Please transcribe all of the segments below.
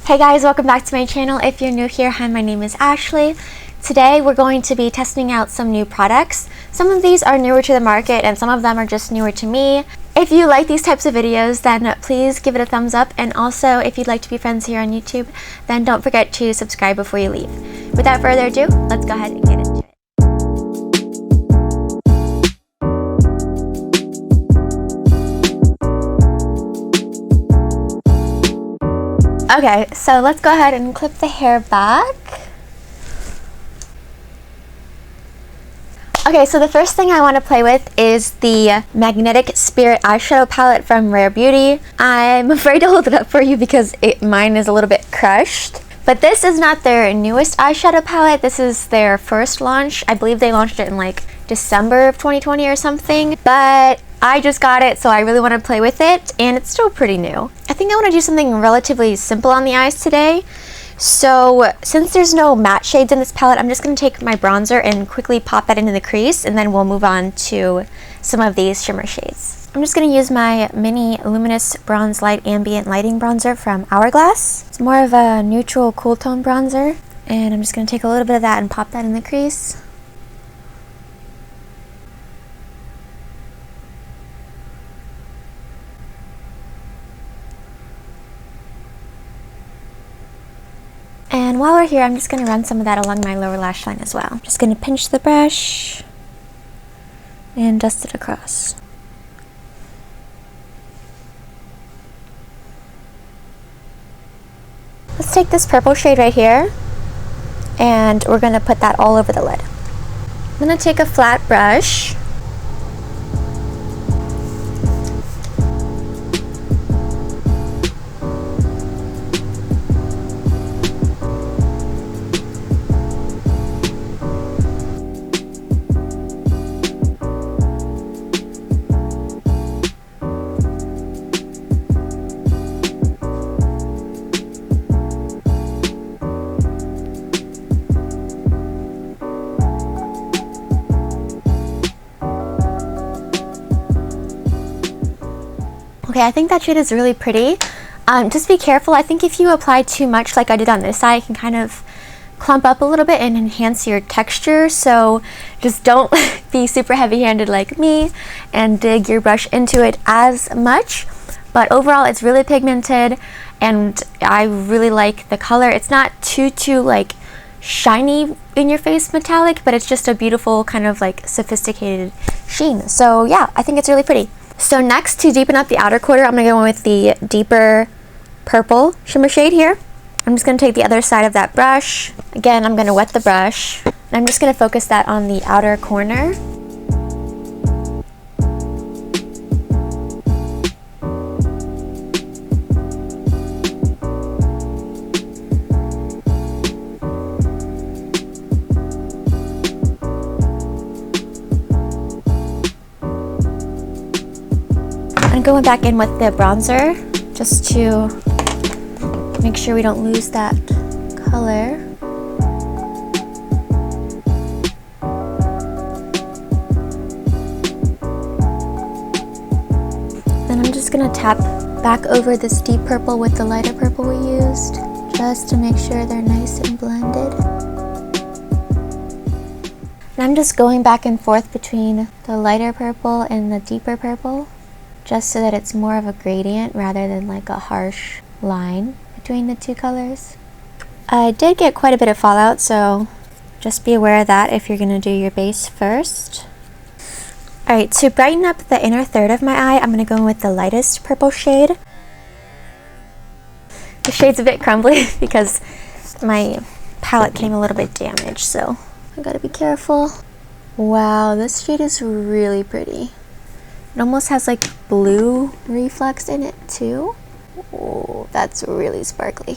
Hey guys, welcome back to my channel. If you're new here, hi, my name is Ashley. Today we're going to be testing out some new products. Some of these are newer to the market and some of them are just newer to me. If you like these types of videos, then please give it a thumbs up, and also if you'd like to be friends here on YouTube, then don't forget to subscribe before you leave. Without further ado, let's go ahead and get into it. Okay, so let's go ahead and clip the hair back. Okay, so the first thing I want to play with is the Magnetic Spirit eyeshadow palette from Rare Beauty. I'm afraid to hold it up for you because mine is a little bit crushed. But this is not their newest eyeshadow palette. This is their first launch. I believe they launched it in like December of 2020 or something. But I just got it, so I really want to play with it, and it's still pretty new. I think I want to do something relatively simple on the eyes today. So since there's no matte shades in this palette, I'm just going to take my bronzer and quickly pop that into the crease, and then we'll move on to some of these shimmer shades. I'm just going to use my mini luminous bronze light ambient lighting bronzer from Hourglass. It's more of a neutral cool tone bronzer, and I'm just going to take a little bit of that and pop that in the crease. And while we're here, I'm just going to run some of that along my lower lash line as well. I'm just going to pinch the brush and dust it across. Let's take this purple shade right here, and we're going to put that all over the lid. I'm going to take a flat brush . Okay, I think that shade is really pretty. Just be careful. I think if you apply too much like I did on this side, it can kind of clump up a little bit and enhance your texture. So just don't be super heavy-handed like me and dig your brush into it as much. But overall, it's really pigmented, and I really like the color. It's not too like shiny in your face metallic, but it's just a beautiful kind of like sophisticated sheen. So yeah, I think it's really pretty. So next, to deepen up the outer quarter, I'm going to go in with the deeper purple shimmer shade here. I'm just going to take the other side of that brush. Again, I'm going to wet the brush, and I'm just going to focus that on the outer corner. I'm going back in with the bronzer just to make sure we don't lose that color. Then I'm just going to tap back over this deep purple with the lighter purple we used, just to make sure they're nice and blended. And I'm just going back and forth between the lighter purple and the deeper purple, just so that it's more of a gradient rather than like a harsh line between the two colors. I did get quite a bit of fallout, so just be aware of that if you're going to do your base first. Alright, to brighten up the inner third of my eye, I'm going to go in with the lightest purple shade. The shade's a bit crumbly because my palette came a little bit damaged, so I gotta be careful. Wow, this shade is really pretty. It almost has like blue reflex in it too. Oh, that's really sparkly.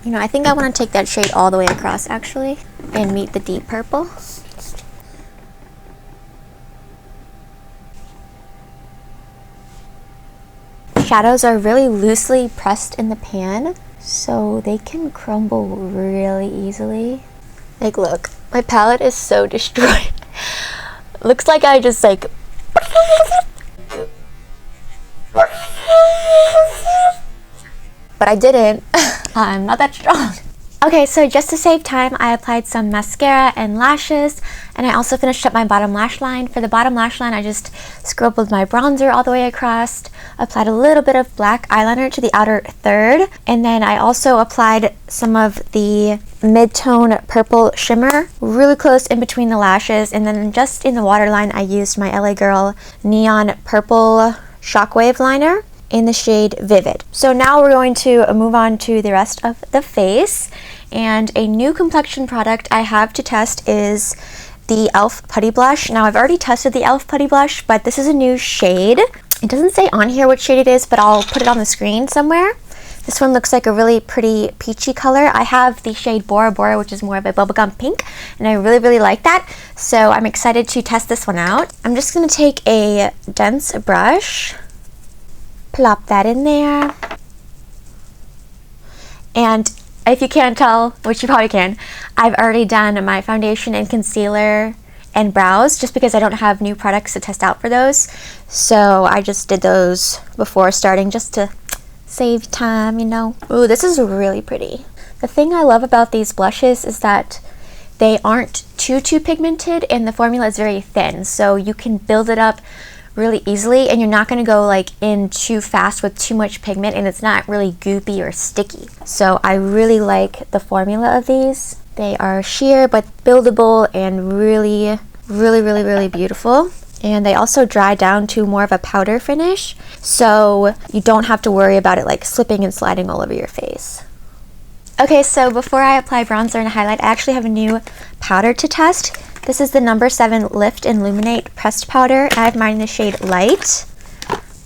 You know, I think I want to take that shade all the way across actually and meet the deep purple. Shadows are really loosely pressed in the pan, so they can crumble really easily. Like, look, my palette is so destroyed. Looks like I just like but I didn't. I'm not that strong. Okay, so just to save time, I applied some mascara and lashes, and I also finished up my bottom lash line. For the bottom lash line, I just scribbled my bronzer all the way across, applied a little bit of black eyeliner to the outer third, and then I also applied some of the mid-tone purple shimmer really close in between the lashes, and then just in the waterline, I used my LA Girl Neon Purple Shockwave Liner in the shade Vivid. So now we're going to move on to the rest of the face, and a new complexion product I have to test is the e.l.f. Putty Blush. Now I've already tested the e.l.f. Putty Blush, but this is a new shade. It doesn't say on here what shade it is, but I'll put it on the screen somewhere. This one looks like a really pretty peachy color. I have the shade Bora Bora, which is more of a bubblegum pink, and I really like that. So I'm excited to test this one out. I'm just going to take a dense brush, plop that in there, and if you can't tell, which you probably can, I've already done my foundation and concealer and brows just because I don't have new products to test out for those. So I just did those before starting just to save time, you know. Ooh, this is really pretty. The thing I love about these blushes is that they aren't too pigmented, and the formula is very thin, so you can build it up really easily, and you're not going to go like in too fast with too much pigment, and it's not really goopy or sticky. So I really like the formula of these. They are sheer but buildable and really beautiful, and they also dry down to more of a powder finish, so you don't have to worry about it like slipping and sliding all over your face. Okay, so before I apply bronzer and highlight, I actually have a new powder to test. This is the No. 7 Lift and Luminate Pressed Powder. I have mine in the shade Light.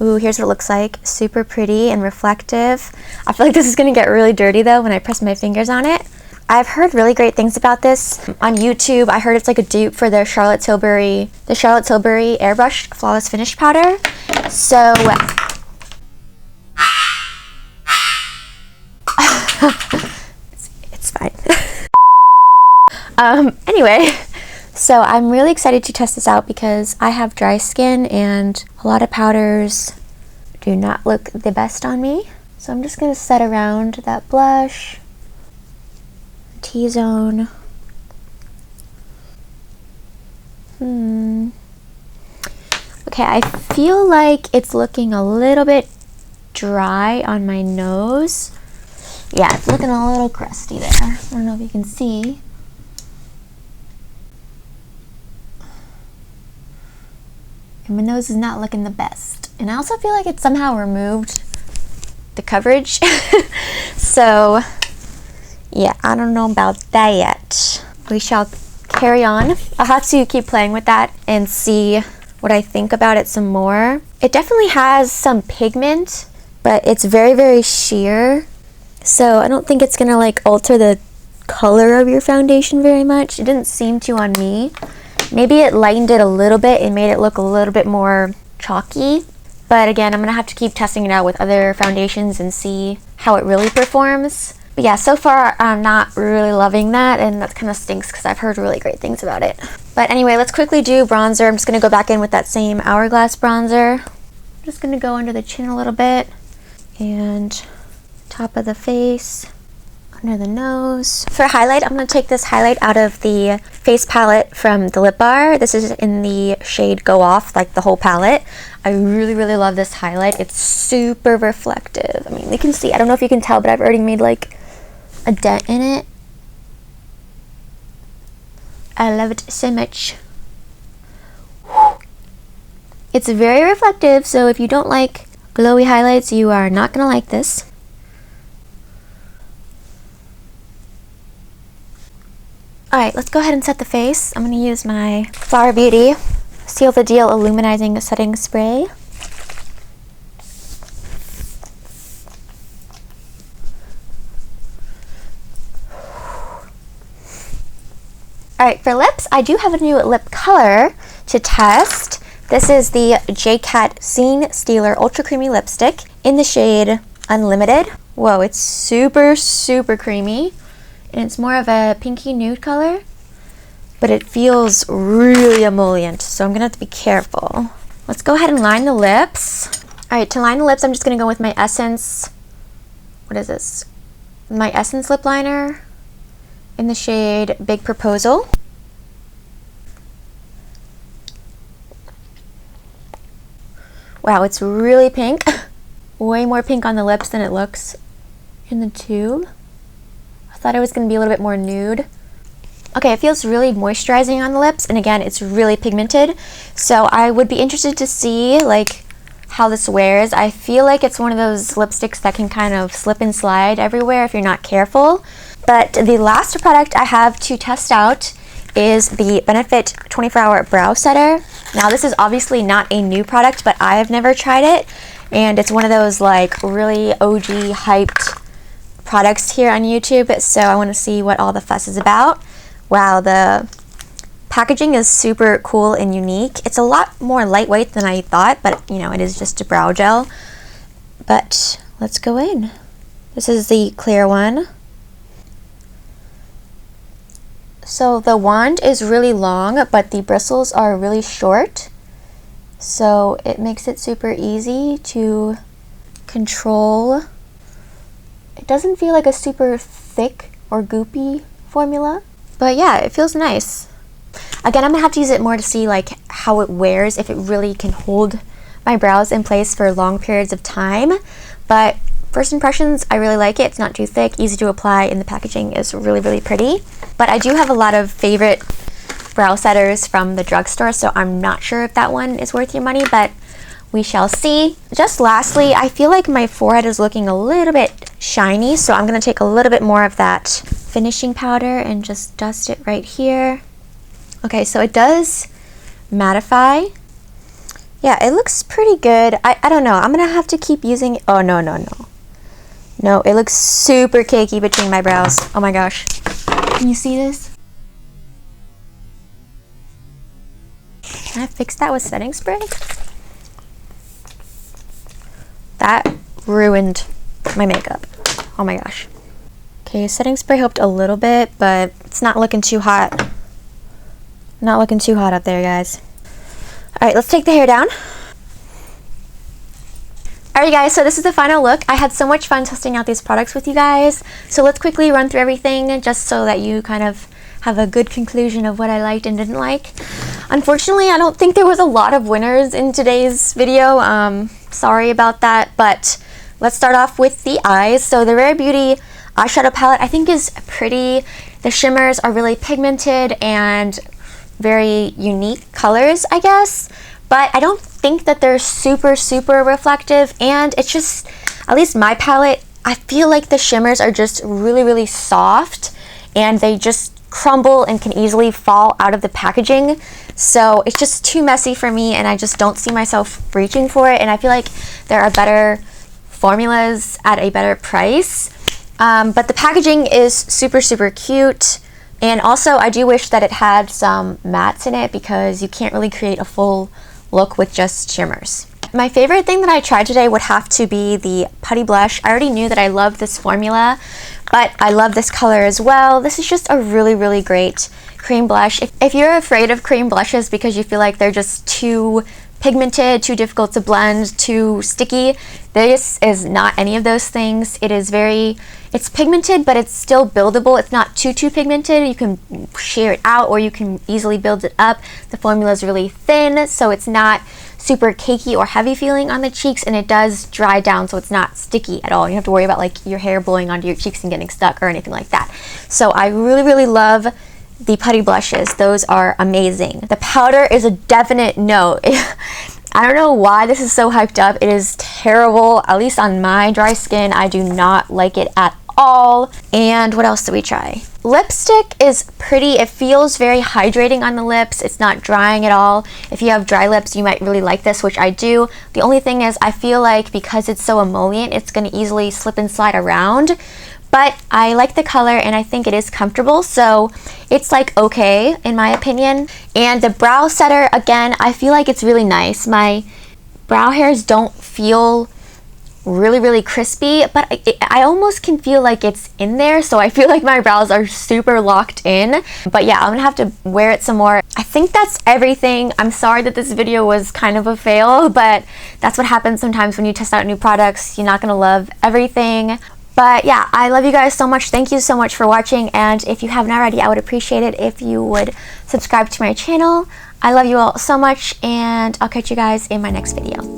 Ooh, here's what it looks like. Super pretty and reflective. I feel like this is going to get really dirty though when I press my fingers on it. I've heard really great things about this on YouTube. I heard it's like a dupe for the Charlotte Tilbury Airbrush Flawless Finish Powder. So it's fine. Anyway, so I'm really excited to test this out because I have dry skin and a lot of powders do not look the best on me. So I'm just going to set around that blush, T-zone. Okay, I feel like it's looking a little bit dry on my nose. Yeah, it's looking a little crusty there. I don't know if you can see. And my nose is not looking the best. And I also feel like it somehow removed the coverage. So, yeah, I don't know about that yet. We shall carry on. I'll have to keep playing with that and see what I think about it some more. It definitely has some pigment, but it's very sheer. So I don't think it's gonna like alter the color of your foundation very much. It didn't seem to on me. Maybe it lightened it a little bit and made it look a little bit more chalky. But again, I'm gonna have to keep testing it out with other foundations and see how it really performs. But yeah, so far I'm not really loving that, and that kind of stinks because I've heard really great things about it. But anyway, let's quickly do bronzer. I'm just gonna go back in with that same Hourglass bronzer. I'm just gonna go under the chin a little bit and top of the face, under the nose. For highlight, I'm going to take this highlight out of the face palette from the Lip Bar. This is in the shade Go Off, like the whole palette. I really love this highlight. It's super reflective. I mean, you can see, I don't know if you can tell, but I've already made like a dent in it. I love it so much. It's very reflective, so if you don't like glowy highlights, you are not going to like this. Alright, let's go ahead and set the face. I'm going to use my Flower Beauty Seal the Deal Illuminizing Setting Spray. Alright, for lips, I do have a new lip color to test. This is the J-Cat Scene Stealer Ultra Creamy Lipstick in the shade Unlimited. Whoa, it's super creamy. And it's more of a pinky nude color, but it feels really emollient, so I'm gonna have to be careful. Let's go ahead and line the lips. All right, to line the lips, I'm just gonna go with my Essence what is this? My Essence lip liner in the shade Big Proposal. Wow, it's really pink. Way more pink on the lips than it looks in the tube. I thought it was going to be a little bit more nude. Okay, it feels really moisturizing on the lips, and again, it's really pigmented. So I would be interested to see like how this wears. I feel like it's one of those lipsticks that can kind of slip and slide everywhere if you're not careful. But the last product I have to test out is the Benefit 24-Hour Brow Setter. Now this is obviously not a new product, but I've never tried it, and it's one of those like really OG hyped products here on YouTube, so I want to see what all the fuss is about. Wow, the packaging is super cool and unique. It's a lot more lightweight than I thought, but you know, it is just a brow gel. But let's go in. This is the clear one. So the wand is really long, but the bristles are really short. So it makes it super easy to control. It doesn't feel like a super thick or goopy formula, but yeah, it feels nice. Again, I'm gonna have to use it more to see like how it wears, if it really can hold my brows in place for long periods of time. But first impressions, I really like it. It's not too thick, easy to apply, and the packaging is really, really pretty. But I do have a lot of favorite brow setters from the drugstore, so I'm not sure if that one is worth your money, but we shall see. Just lastly, I feel like my forehead is looking a little bit shiny, so I'm gonna take a little bit more of that finishing powder and just dust it right here. Okay, so it does mattify. Yeah, it looks pretty good. I don't know. I'm gonna have to keep using it. Oh, no, no, no. No, it looks super cakey between my brows. Oh my gosh. Can you see this? Can I fix that with setting spray? That ruined my makeup. Oh my gosh. Okay, setting spray helped a little bit, but it's not looking too hot. Not looking too hot up there, guys. Alright, let's take the hair down. Alright guys, so this is the final look. I had so much fun testing out these products with you guys. So let's quickly run through everything just so that you kind of have a good conclusion of what I liked and didn't like. Unfortunately, I don't think there was a lot of winners in today's video. Sorry about that, but let's start off with the eyes. So the Rare Beauty eyeshadow palette I think is pretty. The shimmers are really pigmented and very unique colors, I guess, but I don't think that they're super reflective, and it's just, at least my palette, I feel like the shimmers are just really soft and they just crumble and can easily fall out of the packaging, so it's just too messy for me and I just don't see myself reaching for it, and I feel like there are better formulas at a better price. But the packaging is super cute. And also, I do wish that it had some mattes in it because you can't really create a full look with just shimmers. My favorite thing that I tried today would have to be the Putty Blush. I already knew that I loved this formula, but I love this color as well. This is just a really great cream blush. If you're afraid of cream blushes because you feel like they're just too pigmented, too difficult to blend, too sticky, this is not any of those things. It's pigmented, but it's still buildable. It's not too pigmented. You can sheer it out or you can easily build it up. The formula is really thin, so it's not super cakey or heavy feeling on the cheeks, and it does dry down, so it's not sticky at all. You don't have to worry about like your hair blowing onto your cheeks and getting stuck or anything like that. So I really love the Putty blushes. Those are amazing. The powder is a definite no. I don't know why this is so hyped up. It is terrible, at least on my dry skin. I do not like it at all. And what else did we try? Lipstick is pretty. It feels very hydrating on the lips. It's not drying at all. If you have dry lips, you might really like this, which I do. The only thing is I feel like because it's so emollient, it's going to easily slip and slide around. But I like the color and I think it is comfortable, so it's like okay in my opinion. And the brow setter, again, I feel like it's really nice. My brow hairs don't feel really crispy, but I almost can feel like it's in there, so I feel like my brows are super locked in. But yeah, I'm gonna have to wear it some more. I think that's everything. I'm sorry that this video was kind of a fail, but that's what happens sometimes when you test out new products. You're not gonna love everything. But yeah, I love you guys so much. Thank you so much for watching, and if you haven't already, I would appreciate it if you would subscribe to my channel. I love you all so much, and I'll catch you guys in my next video.